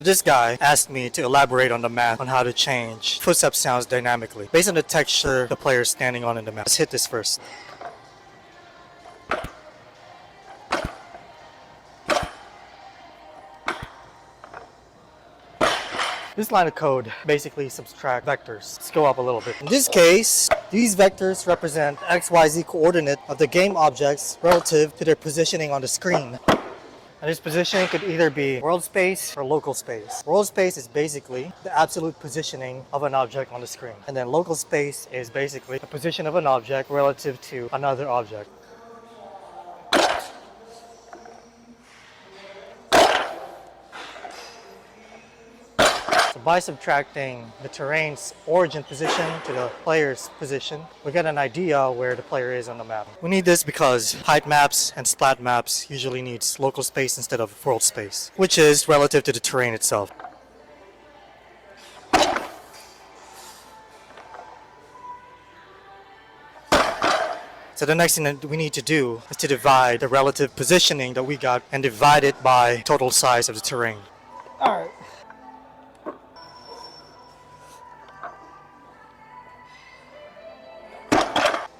This guy asked me to elaborate on the math on how to change footstep sounds dynamically based on the texture the player is standing on in the map. Let's hit this first. This line of code basically subtract vectors. Let's go up a little bit. In this case, these vectors represent XYZ coordinate of the game objects relative to their positioning on the screen. And this positioning could either be world space or local space. World space is basically the absolute positioning of an object on the screen. And then local space is basically the position of an object relative to another object. So by subtracting the terrain's origin position to the player's position, we get an idea where the player is on the map. We need this because height maps and splat maps usually needs local space instead of world space, which is relative to the terrain itself. So the next thing that we need to do is to divide the relative positioning that we got and divide it by total size of the terrain. All right.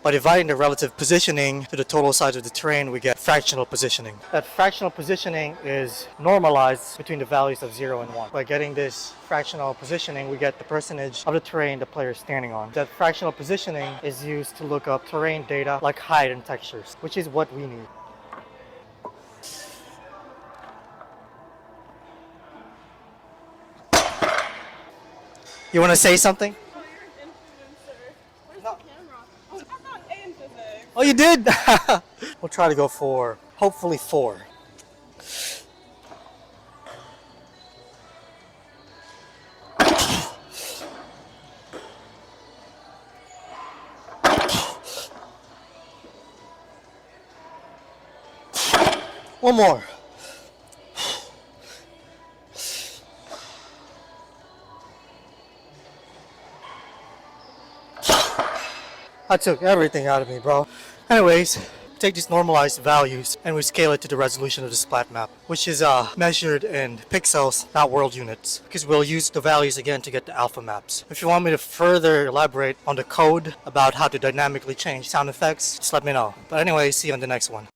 By dividing the relative positioning to the total size of the terrain, we get fractional positioning. That fractional positioning is normalized between the values of 0 and 1. By getting this fractional positioning, we get the percentage of the terrain the player is standing on. That fractional positioning is used to look up terrain data like height and textures, which is what we need. You want to say something? Oh, you did? We'll try to go for, hopefully 4. One more. That took everything out of me, bro. Anyways, take these normalized values and we scale it to the resolution of the splat map, which is measured in pixels, not world units, because we'll use the values again to get the alpha maps. If you want me to further elaborate on the code about how to dynamically change sound effects, just let me know. But anyway, see you on the next one.